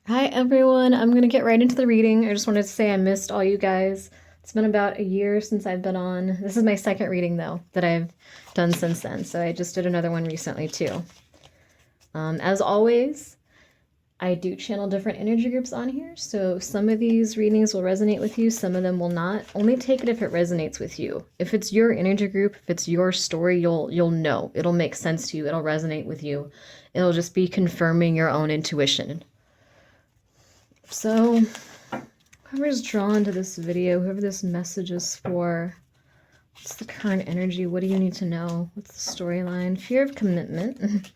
Hi everyone, I'm gonna get right into the reading. I just wanted to say I missed all you guys. It's been about a year since I've been on. This is my second reading though that I've done since then, so I just did another one recently too. As always, I do channel different energy groups on here, so some of these readings will resonate with you, some of them will not. Only take it if it resonates with you. If it's your energy group, if it's your story, you'll know. It'll make sense to you. It'll resonate with you. It'll just be confirming your own intuition. So, whoever's drawn to this video, whoever this message is for, what's the current energy? What do you need to know? What's the storyline? Fear of commitment.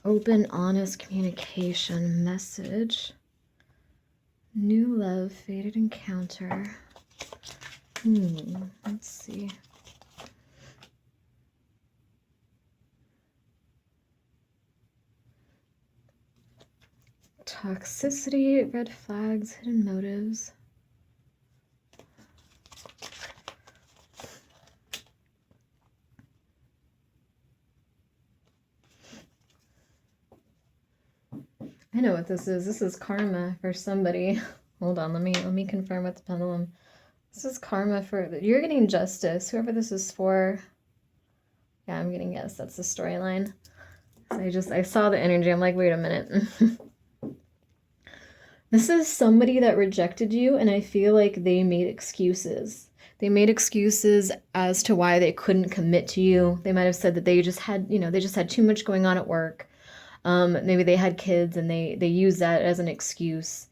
Open, honest communication. Message. New love, fated encounter. Let's see. Toxicity, red flags, hidden motives. I know what this is. This is karma for somebody. Hold on, let me confirm with the pendulum. This is karma for you're getting justice. Whoever this is for. Yeah, I'm getting yes, that's the storyline. So I saw the energy. I'm like, wait a minute. This is somebody that rejected you, and I feel like they made excuses. They made excuses as to why they couldn't commit to you. They might have said that they just had, they just had too much going on at work. Maybe they had kids and they use that as an excuse.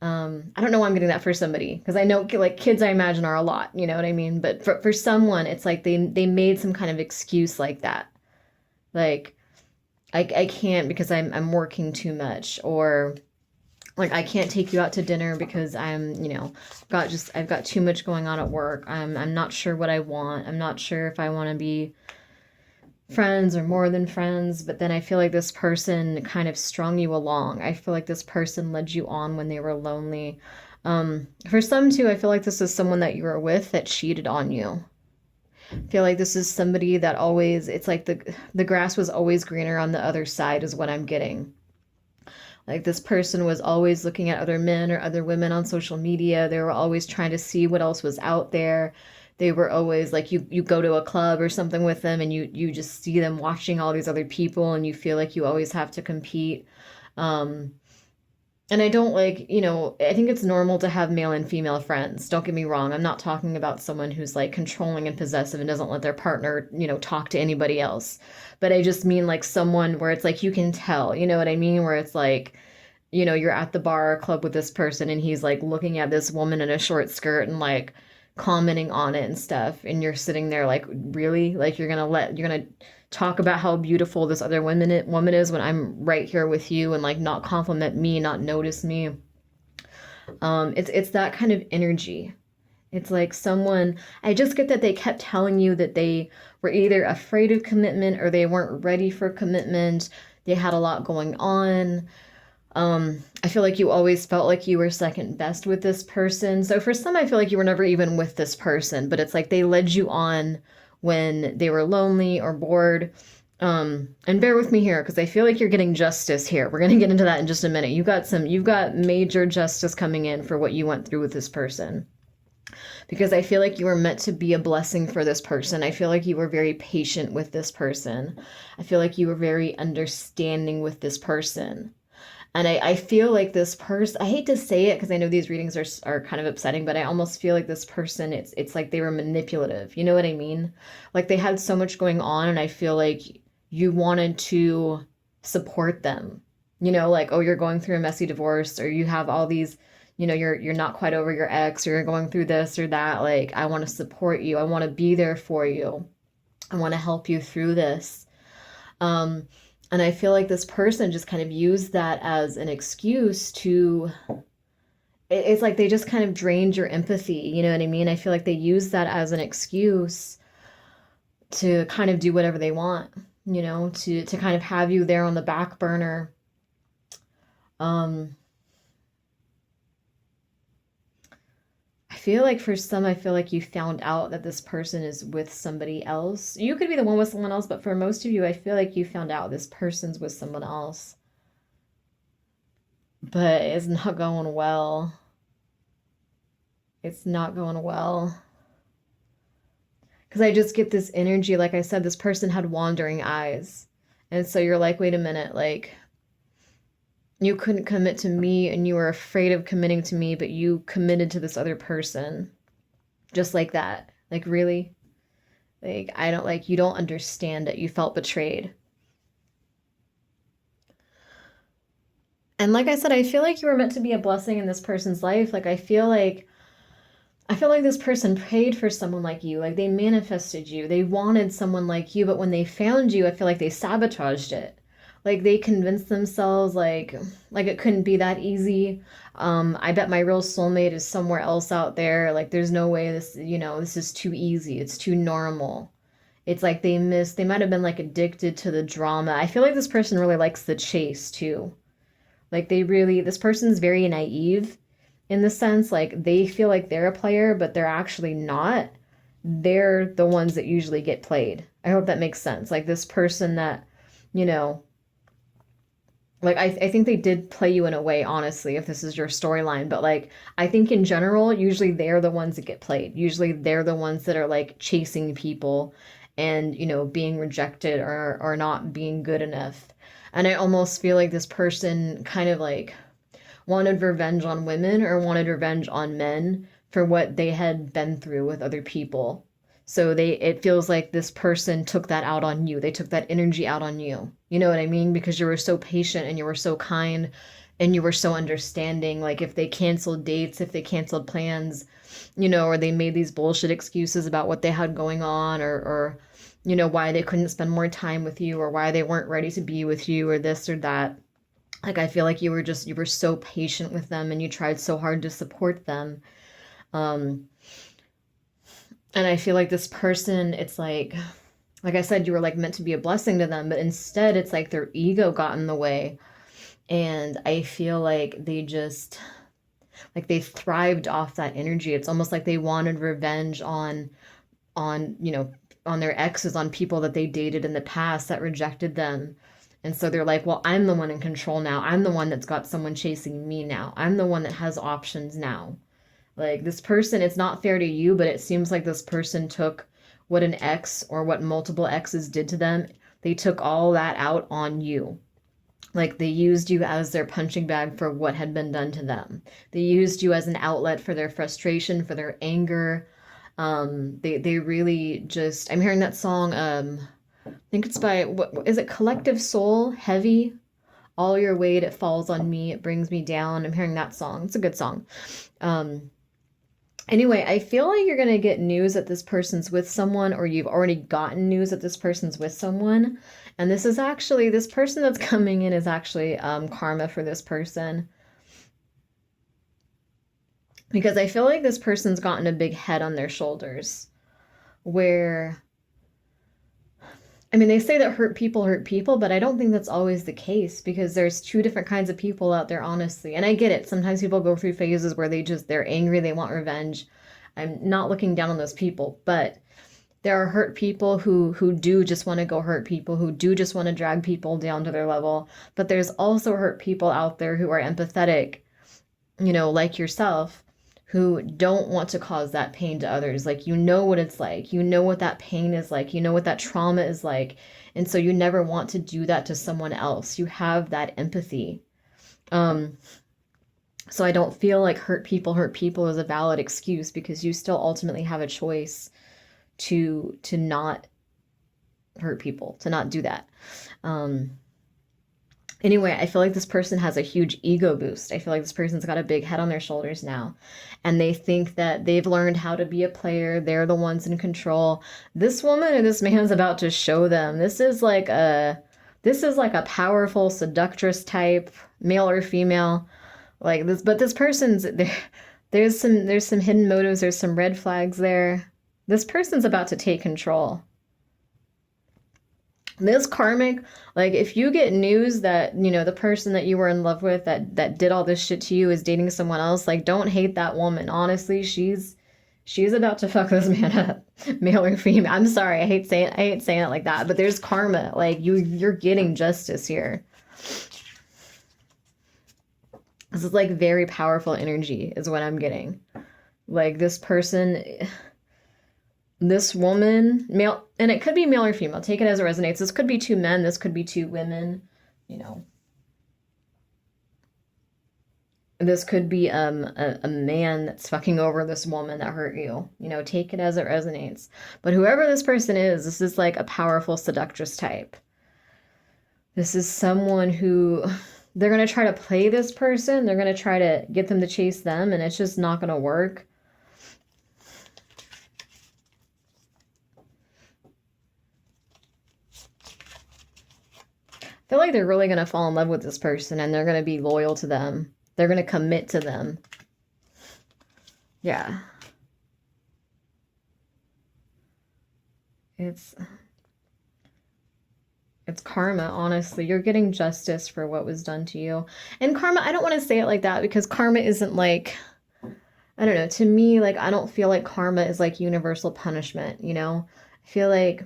I don't know why I'm getting that for somebody, because I know like kids I imagine are a lot, you know what I mean? But for someone, it's like they made some kind of excuse like that. Like I can't because I'm working too much, or like I can't take you out to dinner because I've got too much going on at work. I'm not sure what I want. I'm not sure if I want to be friends or more than friends, but then I feel like this person kind of strung you along. I feel like this person led you on when they were lonely. For some too, I feel like this is someone that you were with that cheated on you. I feel like this is somebody that always, it's like the grass was always greener on the other side is what I'm getting. Like this person was always looking at other men or other women on social media. They were always trying to see what else was out there. They were always like you go to a club or something with them and you just see them watching all these other people and you feel like you always have to compete. Um, and I don't I think it's normal to have male and female friends. Don't get me wrong. I'm not talking about someone who's like controlling and possessive and doesn't let their partner, talk to anybody else. But I just mean like someone where it's like you can tell, you know what I mean? Where it's like, you're at the bar or club with this person and he's like looking at this woman in a short skirt and like commenting on it and stuff. And you're sitting there like, really? Like you're gonna talk about how beautiful this other woman is when I'm right here with you and like not compliment me, not notice me. It's that kind of energy. It's like someone, I just get that they kept telling you that they were either afraid of commitment or they weren't ready for commitment. They had a lot going on. I feel like you always felt like you were second best with this person. So for some, I feel like you were never even with this person, but it's like they led you on when they were lonely or bored. And bear with me here because I feel like you're getting justice here. We're going to get into that in just a minute. You've got major justice coming in for what you went through with this person. Because I feel like you were meant to be a blessing for this person. I feel like you were very patient with this person. I feel like you were very understanding with this person. And I feel like this person, I hate to say it because I know these readings are kind of upsetting, but I almost feel like this person, it's like they were manipulative. You know what I mean? Like they had so much going on and I feel like you wanted to support them. Like, oh, you're going through a messy divorce or you have all these, you're not quite over your ex or you're going through this or that. Like, I want to support you. I want to be there for you. I want to help you through this. And I feel like this person just kind of used that as an excuse to, it's like they just kind of drained your empathy. You know what I mean? I feel like they use that as an excuse to kind of do whatever they want, to kind of have you there on the back burner. I feel like for some, I feel like you found out that this person is with somebody else. You could be the one with someone else, but for most of you, I feel like you found out this person's with someone else. but it's not going well. It's not going well. Because I just get this energy, like I said, this person had wandering eyes. And so you're like, wait a minute, like, you couldn't commit to me and you were afraid of committing to me, but you committed to this other person. Just like that. Like, really? Like, I don't, like, you don't understand it. You felt betrayed. And like I said, I feel like you were meant to be a blessing in this person's life. Like, I feel like this person prayed for someone like you. Like, they manifested you. They wanted someone like you, but when they found you, I feel like they sabotaged it. Like, they convinced themselves like it couldn't be that easy. I bet my real soulmate is somewhere else out there. Like, there's no way this is too easy. It's too normal. It's like they might have been like addicted to the drama. I feel like this person really likes the chase too. Like, this person's very naive in the sense, like, they feel like they're a player, but they're actually not. They're the ones that usually get played. I hope that makes sense. Like, this person that, you know, like, I think they did play you in a way, honestly, if this is your storyline. But, like, I think in general, usually they're the ones that get played. Usually they're the ones that are, like, chasing people and, being rejected or not being good enough. And I almost feel like this person kind of, like, wanted revenge on women or wanted revenge on men for what they had been through with other people. So it feels like this person took that out on you. They took that energy out on you. You know what I mean? Because you were so patient and you were so kind and you were so understanding. Like, if they canceled dates, if they canceled plans, or they made these bullshit excuses about what they had going on or why they couldn't spend more time with you or why they weren't ready to be with you or this or that. Like, I feel like you were so patient with them and you tried so hard to support them. Um, and I feel like this person, it's like I said, you were like meant to be a blessing to them, but instead it's like their ego got in the way. And I feel like they thrived off that energy. It's almost like they wanted revenge on their exes, on people that they dated in the past that rejected them. And so they're like, well, I'm the one in control now. I'm the one that's got someone chasing me now. I'm the one that has options now. Like, this person, it's not fair to you, but it seems like this person took what an ex or what multiple exes did to them. They took all that out on you. Like, they used you as their punching bag for what had been done to them. They used you as an outlet for their frustration, for their anger. They really just, I'm hearing that song, I think it's by, what is it, Collective Soul, Heavy? All your weight, it falls on me, it brings me down. I'm hearing that song. It's a good song. Anyway, I feel like you're going to get news that this person's with someone, or you've already gotten news that this person's with someone. And this person that's coming in is actually karma for this person. Because I feel like this person's gotten a big head on their shoulders. Where, I mean, they say that hurt people, but I don't think that's always the case, because there's two different kinds of people out there, honestly. And I get it. Sometimes people go through phases where they're angry, they want revenge. I'm not looking down on those people, but there are hurt people who do just want to go hurt people, who do just want to drag people down to their level. But there's also hurt people out there who are empathetic, like yourself, who don't want to cause that pain to others. Like, what it's like. You know what that pain is like. You know what that trauma is like. And so you never want to do that to someone else. You have that empathy. So I don't feel like hurt people is a valid excuse, because you still ultimately have a choice to not hurt people, to not do that. Anyway, I feel like this person has a huge ego boost. I feel like this person's got a big head on their shoulders now. And they think that they've learned how to be a player. They're the ones in control. This woman or this man's about to show them. This is like a powerful seductress type, male or female. Like this, but this person's there's some hidden motives, there's some red flags there. This person's about to take control. This karmic, like, if you get news that, the person that you were in love with that did all this shit to you is dating someone else, like, don't hate that woman. Honestly, she's about to fuck this man up, male or female. I'm sorry, I hate saying it like that, but there's karma. Like, you're getting justice here. This is like very powerful energy is what I'm getting. Like this person, this woman, male, and it could be male or female. Take it as it resonates. This could be two men. This could be two women. You know, this could be a man that's fucking over this woman that hurt you. You know, take it as it resonates. But whoever this person is, this is like a powerful seductress type. This is someone who they're going to try to play this person. They're going to try to get them to chase them, and it's just not going to work. I feel like they're really going to fall in love with this person, and they're going to be loyal to them. They're going to commit to them. Yeah. It's karma, honestly. You're getting justice for what was done to you. And karma, I don't want to say it like that because karma isn't like, I don't know, to me, like, I don't feel like karma is like universal punishment, you know? I feel like,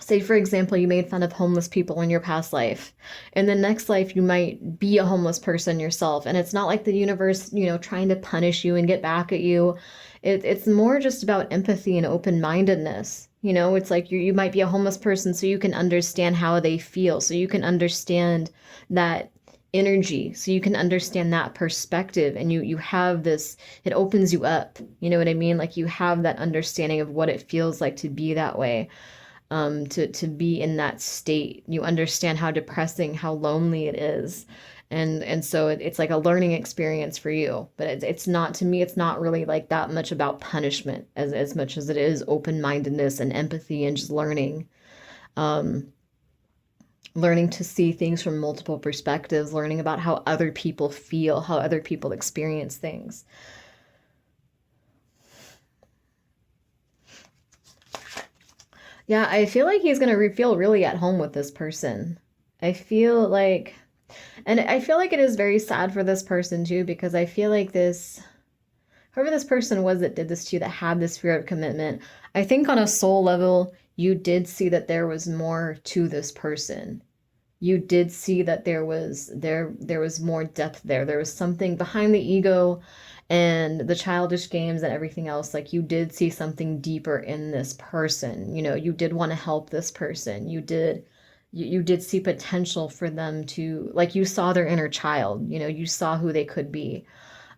say, for example, you made fun of homeless people in your past life. In the next life, you might be a homeless person yourself. And it's not like the universe, you know, trying to punish you and get back at you. It's more just about empathy and open-mindedness. You know, it's like you might be a homeless person so you can understand how they feel, so you can understand that energy, so you can understand that perspective, and you have this, it opens you up. You know what I mean? Like you have that understanding of what it feels like to be that way. To be in that state. You understand how depressing, how lonely it is. And so it's like a learning experience for you. But it's not, to me, it's not really like that much about punishment as much as it is open-mindedness and empathy and just learning. Learning to see things from multiple perspectives, learning about how other people feel, how other people experience things. Yeah, I feel like he's gonna feel really at home with this person. I feel like, and I feel like it is very sad for this person too, because I feel like this, whoever this person was that did this to you, that had this fear of commitment, I think on a soul level, you did see that there was more to this person. You did see that there was more depth there. There was something behind the ego and the childish games and everything else. Like you did see something deeper in this person. You know, you did want to help this person. You did see potential for them to, like, you saw their inner child. You know, you saw who they could be.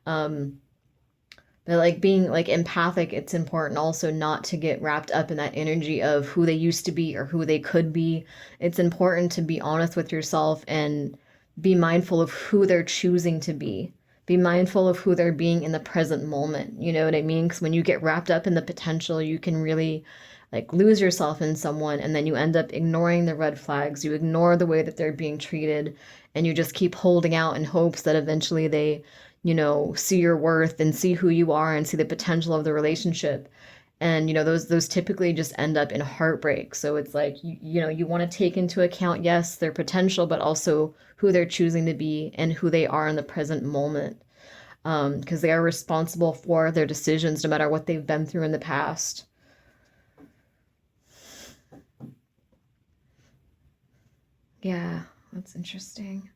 But like being like empathic, it's important also not to get wrapped up in that energy of who they used to be or who they could be. It's important to be honest with yourself and be mindful of who they're choosing to be. Be mindful of who they're being in the present moment. You know what I mean? Because when you get wrapped up in the potential, you can really like lose yourself in someone, and then you end up ignoring the red flags. You ignore the way that they're being treated, and you just keep holding out in hopes that eventually they, you know, see your worth and see who you are and see the potential of the relationship. And, you know, those typically just end up in heartbreak. So it's like, you know, you want to take into account, yes, their potential, but also who they're choosing to be and who they are in the present moment. Because they are responsible for their decisions, no matter what they've been through in the past. Yeah, that's interesting.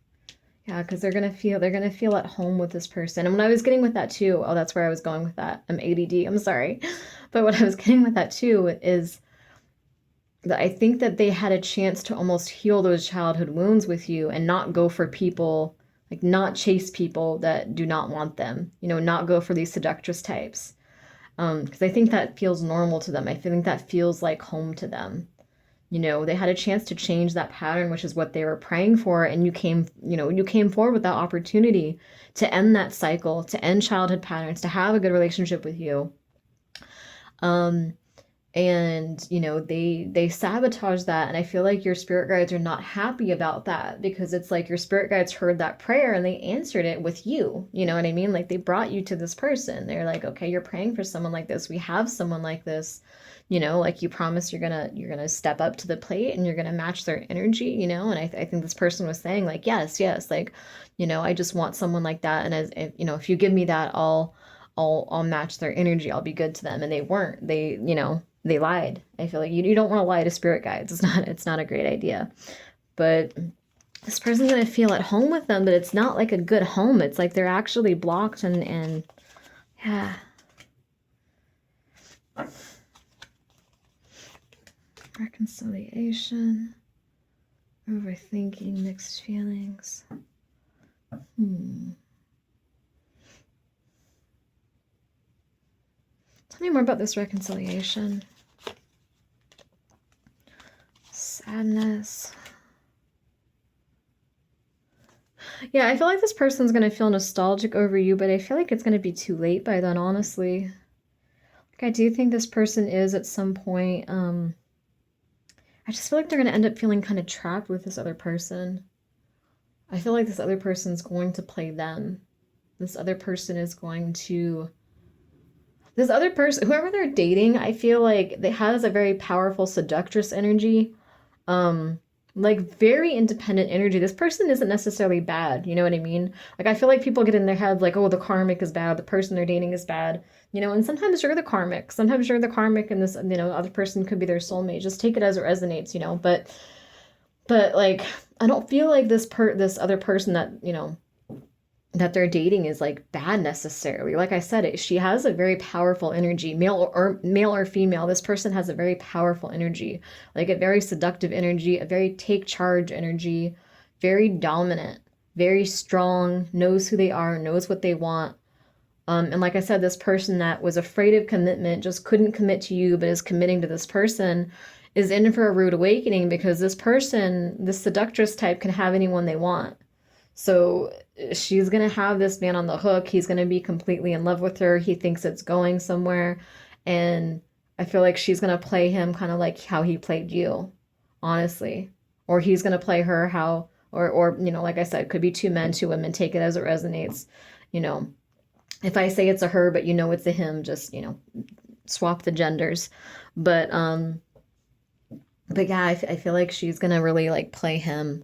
Yeah, because they're gonna feel at home with this person. And when I was getting with that too, oh, that's where I was going with that. I'm ADD, I'm sorry. But what I was getting with that too is that I think that they had a chance to almost heal those childhood wounds with you and not go for people, like not chase people that do not want them, you know, not go for these seductress types. Because I think that feels normal to them. I think that feels like home to them. You know, they had a chance to change that pattern, which is what they were praying for, and you came forward with that opportunity to end that cycle, to end childhood patterns, to have a good relationship with you. um and you know, they sabotage that, and I feel like your spirit guides are not happy about that, because it's like your spirit guides heard that prayer and they answered it with you. You know what I mean? Like they brought you to this person. They're like, okay, you're praying for someone like this, we have someone like this. You know, like you promise you're gonna step up to the plate and you're gonna match their energy. You know, and I think this person was saying like, yes, like, you know, I just want someone like that, and as if, you know, if you give me that, I'll match their energy, I'll be good to them. And they weren't. They, you know, they lied. I feel like you don't want to lie to spirit guides. It's not a great idea. But this person's going to feel at home with them, but it's not like a good home. It's like they're actually blocked and yeah. Reconciliation, overthinking, mixed feelings. Tell me more about this reconciliation. Sadness. Yeah, I feel like this person's going to feel nostalgic over you, but I feel like it's going to be too late by then, honestly. Like, I do think this person is at some point, I just feel like they're going to end up feeling kind of trapped with this other person. I feel like this other person's going to play them. This other person is going to... This other person, whoever they're dating, I feel like they has a very powerful seductress energy. Like very independent energy. This person isn't necessarily bad, you know what I mean? Like I feel like people get in their head like, oh, the karmic is bad, the person they're dating is bad, you know, and sometimes you're the karmic. Sometimes you're the karmic and this, you know, other person could be their soulmate. Just take it as it resonates, you know, but like I don't feel like this other person that, you know, that they're dating is like bad necessarily. Like I said, she has a very powerful energy, male or female. This person has a very powerful energy, like a very seductive energy, a very take charge energy, very dominant, very strong, knows who they are, knows what they want. And like I said, this person that was afraid of commitment, just couldn't commit to you, but is committing to this person, is in for a rude awakening because this person, this seductress type, can have anyone they want. So she's going to have this man on the hook. He's going to be completely in love with her. He thinks it's going somewhere. And I feel like she's going to play him kind of like how he played you, honestly. Or he's going to play her how, or, you know, like I said, could be two men, two women, take it as it resonates. You know, if I say it's a her, but you know it's a him, just, you know, swap the genders. But yeah, I feel like she's going to really like play him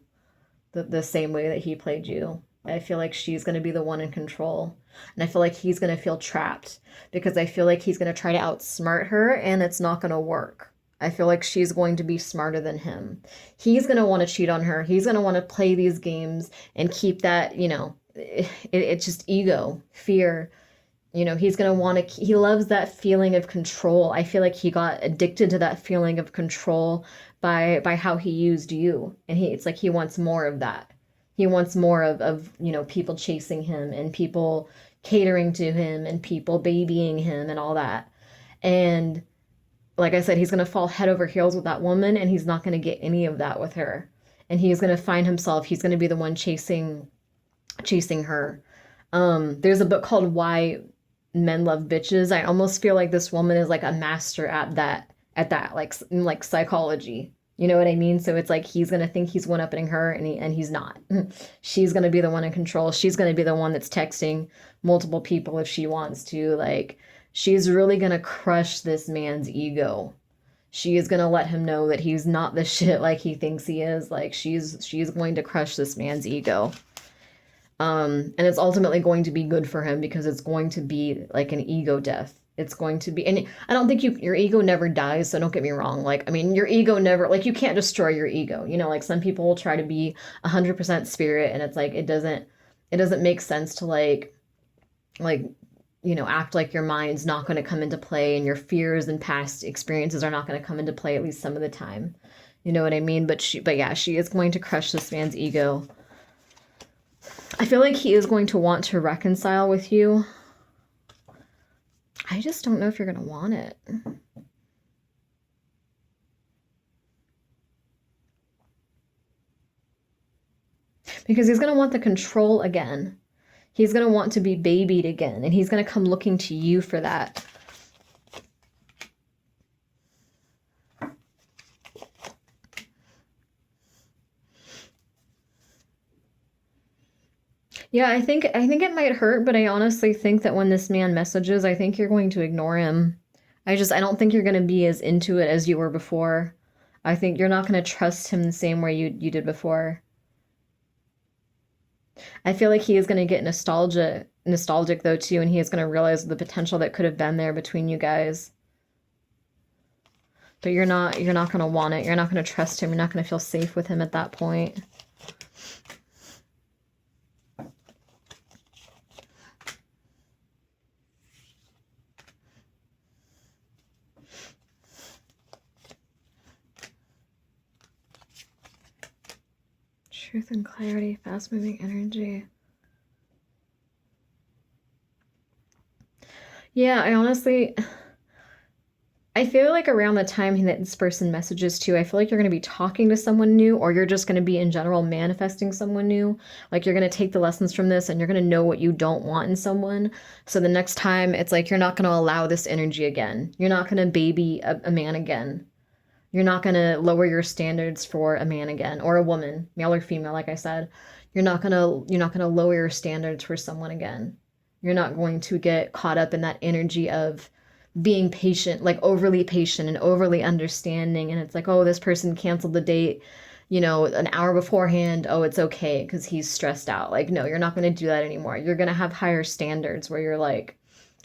the same way that he played you. I feel like she's going to be the one in control. And I feel like he's going to feel trapped because I feel like he's going to try to outsmart her and it's not going to work. I feel like she's going to be smarter than him. He's going to want to cheat on her. He's going to want to play these games and keep that, you know, it's just ego, fear. You know, he's going to want to, he loves that feeling of control. I feel like he got addicted to that feeling of control by how he used you. And it's like he wants more of that. He wants more of, you know, people chasing him and people catering to him and people babying him and all that. And like I said, he's going to fall head over heels with that woman and he's not going to get any of that with her. And he's going to find himself, he's going to be the one chasing her. There's a book called Why Men Love Bitches. I almost feel like this woman is like a master at that like psychology. You know what I mean? So it's like he's gonna think he's one-upping her, and he's not. She's gonna be the one in control. She's gonna be the one that's texting multiple people if she wants to. Like she's really gonna crush this man's ego. She is gonna let him know that he's not the shit like he thinks he is. Like she's going to crush this man's ego. And it's ultimately going to be good for him because it's going to be like an ego death. It's going to be, and I don't think your ego never dies. So don't get me wrong. Like, I mean, your ego never, like you can't destroy your ego. You know, like some people will try to be 100% spirit and it's like, it doesn't make sense to like, you know, act like your mind's not going to come into play and your fears and past experiences are not going to come into play at least some of the time. You know what I mean? But yeah, she is going to crush this man's ego. I feel like he is going to want to reconcile with you. I just don't know if you're going to want it. Because he's going to want the control again. He's going to want to be babied again. And he's going to come looking to you for that. Yeah, I think it might hurt, but I honestly think that when this man messages, I think you're going to ignore him. I don't think you're going to be as into it as you were before. I think you're not going to trust him the same way you did before. I feel like he is going to get nostalgic though too, and he is going to realize the potential that could have been there between you guys. But you're not going to want it. You're not going to trust him. You're not going to feel safe with him at that point. Truth and clarity, fast-moving energy. Yeah, I feel like around the time that this person messages to you, I feel like you're going to be talking to someone new, or you're just going to be in general manifesting someone new. Like you're going to take the lessons from this and you're going to know what you don't want in someone. So the next time it's like you're not going to allow this energy again. You're not going to baby a man again. You're not going to lower your standards for a man again, or a woman, male or female, like I said. You're not going to lower your standards for someone again. You're not going to get caught up in that energy of being patient, like overly patient and overly understanding. And it's like, oh, this person canceled the date, an hour beforehand. Oh, it's okay because he's stressed out. Like, no, you're not going to do that anymore. You're going to have higher standards where you're like,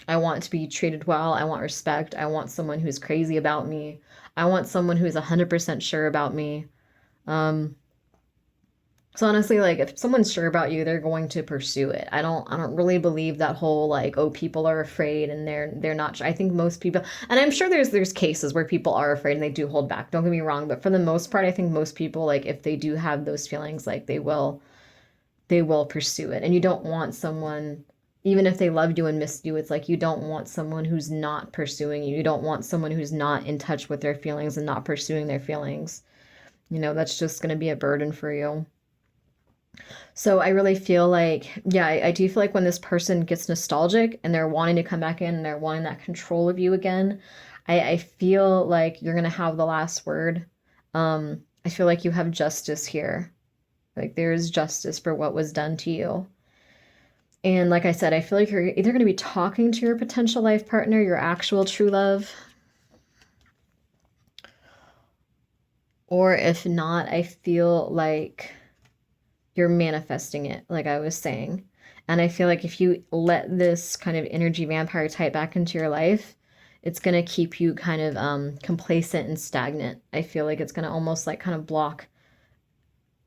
I want to be treated well. I want respect. I want someone who's crazy about me. I want someone who's 100% sure about me. So honestly, like if someone's sure about you, they're going to pursue it. I don't really believe that whole like, oh, people are afraid and they're not sure. I think most people, and I'm sure there's cases where people are afraid and they do hold back. Don't get me wrong, but for the most part, I think most people, like if they do have those feelings, like they will pursue it. And you don't want someone, even if they loved you and missed you, it's like you don't want someone who's not pursuing you. You don't want someone who's not in touch with their feelings and not pursuing their feelings. That's just going to be a burden for you. So I really feel like, yeah, I do feel like when this person gets nostalgic and they're wanting to come back in and they're wanting that control of you again, I feel like you're going to have the last word. I feel like you have justice here. Like there is justice for what was done to you. And like I said, I feel like you're either going to be talking to your potential life partner, your actual true love, or if not, I feel like you're manifesting it, like I was saying. And I feel like if you let this kind of energy vampire type back into your life, it's going to keep you kind of complacent and stagnant. I feel like it's going to almost like kind of block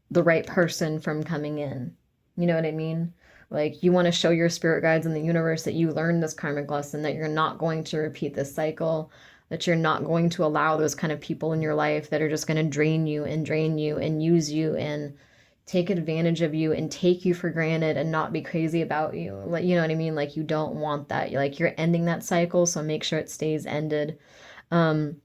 the right person from coming in. You know what I mean? Like you want to show your spirit guides in the universe that you learned this karmic lesson, that you're not going to repeat this cycle, that you're not going to allow those kind of people in your life that are just going to drain you and use you and take advantage of you and take you for granted and not be crazy about you. Like, you know what I mean? Like you don't want that. Like you're ending that cycle, so make sure it stays ended. And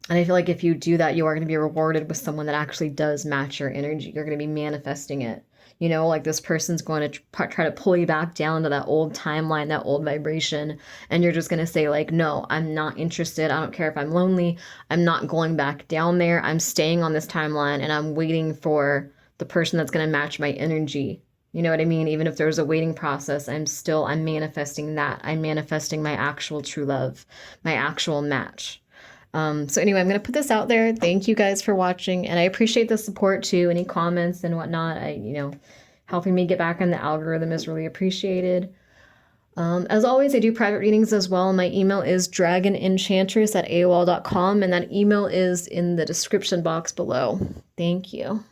I feel like if you do that, you are going to be rewarded with someone that actually does match your energy. You're going to be manifesting it. Like this person's going to try to pull you back down to that old timeline, that old vibration. And you're just going to say like, no, I'm not interested. I don't care if I'm lonely. I'm not going back down there. I'm staying on this timeline and I'm waiting for the person that's going to match my energy. You know what I mean? Even if there's a waiting process, I'm manifesting that. I'm manifesting my actual true love, my actual match. So anyway, I'm going to put this out there. Thank you guys for watching. And I appreciate the support too. Any comments and whatnot, helping me get back in the algorithm is really appreciated. As always, I do private readings as well. My email is dragonenchantress@aol.com, and that email is in the description box below. Thank you.